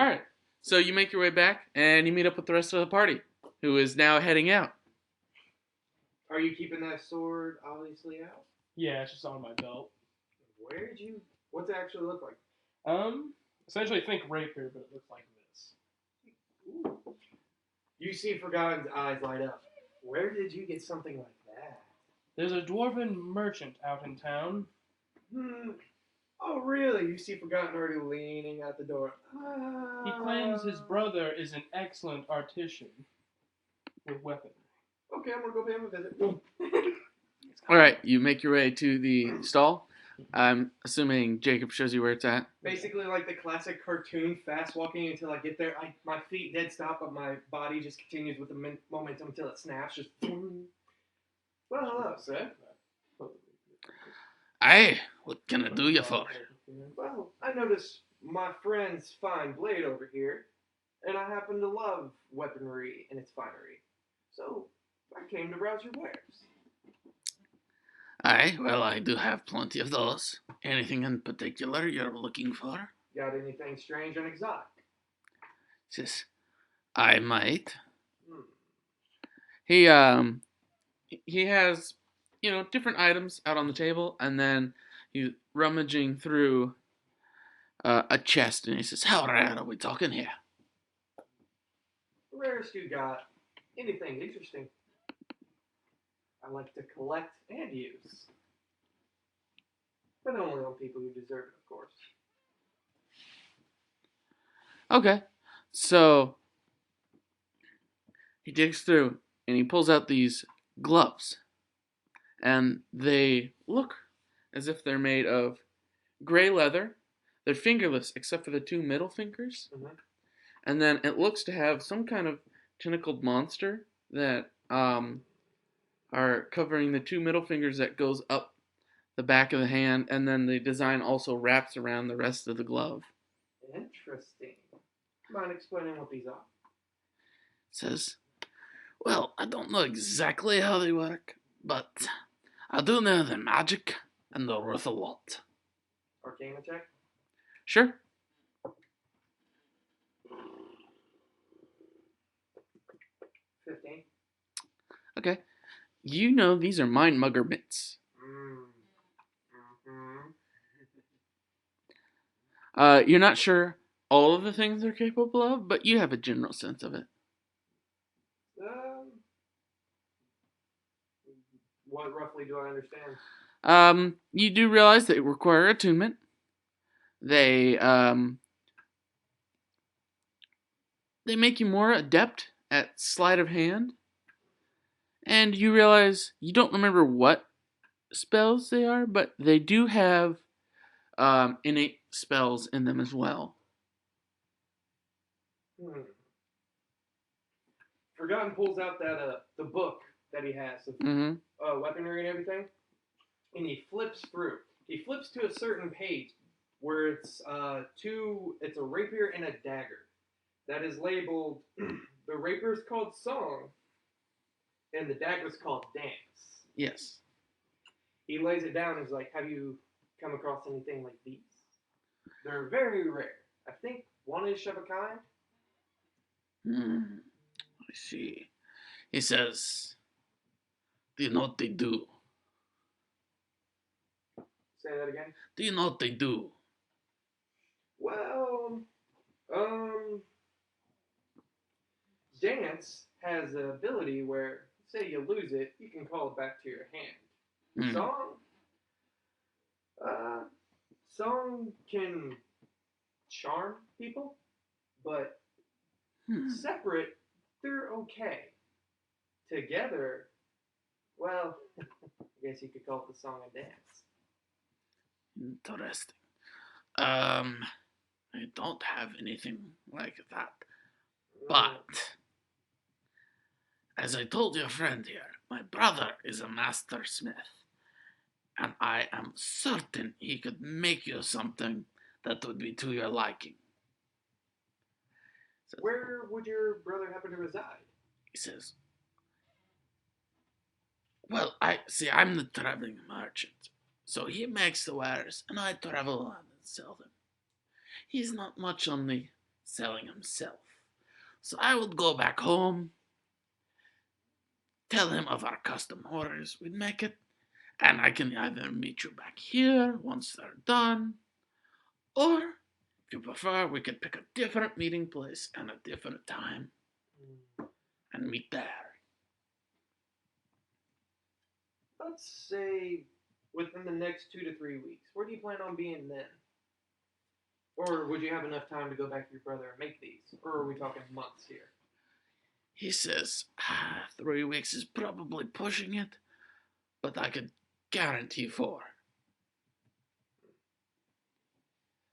All right. So you make your way back, and you meet up with the rest of the party, who is now heading out. Are you keeping that sword obviously out? Yeah, it's just on my belt. Where'd you? What's it actually look like? Um, Essentially think rapier, but it looks like this. Ooh. You see Forgotten's eyes light up. Where did you get something like that? There's a dwarven merchant out in town. Hmm. Oh, really? You see Forgotten already leaning out the door. He claims his brother is an excellent artisan with weaponry. Okay, I'm gonna go pay him a visit. All right. You make your way to the stall. I'm assuming Jacob shows you where it's at. Basically, like the classic cartoon, fast walking until I get there. My feet dead stop, but my body just continues with the momentum until it snaps. Just. Well, hello, sir. Aye. What can I do you for? Well, I noticed my friend's fine blade over here, and I happen to love weaponry and its finery. So I came to browse your wares. Aye. Well, I do have plenty of those. Anything in particular you're looking for? Got anything strange and exotic? Says, I might. Hmm. He he has different items out on the table, and then he's rummaging through a chest, and he says, "How rare are we talking here?" The rarest you got. Anything interesting? I like to collect and use. But only on people who deserve it, of course. Okay, so he digs through and he pulls out these gloves, and they look as if they're made of gray leather. They're fingerless except for the two middle fingers, Mm-hmm. and then it looks to have some kind of tentacled monster that are covering the two middle fingers that goes up the back of the hand, and then the design also wraps around the rest of the glove. Interesting. Mind explaining what these are? It says, well, I don't know exactly how they work, but I do know they're magic and they're worth a lot. Arcana check? Sure. 15. Okay. You know these are mind mugger mitts. Mm-hmm. You're not sure all of the things they're capable of, but you have a general sense of it. Um, what roughly do I understand? You do realize they require attunement. They make you more adept at sleight of hand, and you realize you don't remember what spells they are, but they do have innate spells in them as well. Hmm. Forgotten pulls out that the book that he has of Mm-hmm. weaponry and everything, and he flips through. He flips to a certain page where it's it's a rapier and a dagger that is labeled. The rapier is called song, and the dagger is called dance. Yes. He lays it down and is like, "Have you come across anything like these? They're very rare. I think one-ish of a kind." I see. He says, do you know what they do? Say that again. Do you know what they do? Well, um, dance has the ability where, say you lose it, you can call it back to your hand. Mm. Song, uh, song can charm people, but separate, they're okay. Together, well, I guess you could call it the song and dance. Interesting. I don't have anything like that. But, as I told your friend here, my brother is a master smith, and I am certain he could make you something that would be to your liking. Where would your brother happen to reside? He says, well, I'm the traveling merchant, so he makes the wares, and I travel around and sell them. He's not much on the selling himself. So I will go back home, tell him of our custom orders we'd make it, and I can either meet you back here once they're done, or if you prefer, we could pick a different meeting place and a different time and meet there. Let's say within the next 2 to 3 weeks. Where do you plan on being then? Or would you have enough time to go back to your brother and make these? Or are we talking months here? He says, 3 weeks is probably pushing it, but I could guarantee 4.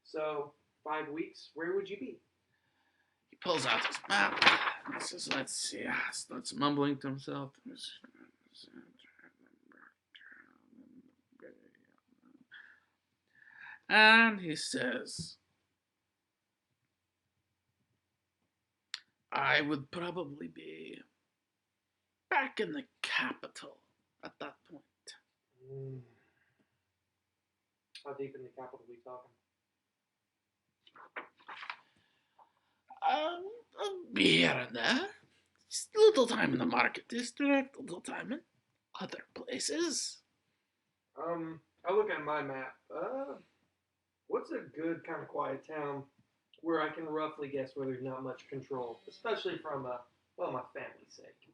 So, 5 weeks, where would you be? He pulls out his map. He says, let's see. Starts mumbling to himself. And he says, I would probably be back in the capital at that point. How deep in the capital are we talking? I'll be here and there. Just a little time in the market district, a little time in other places. I look at my map. What's a good kind of quiet town where I can roughly guess where there's not much control, especially from my family's sake?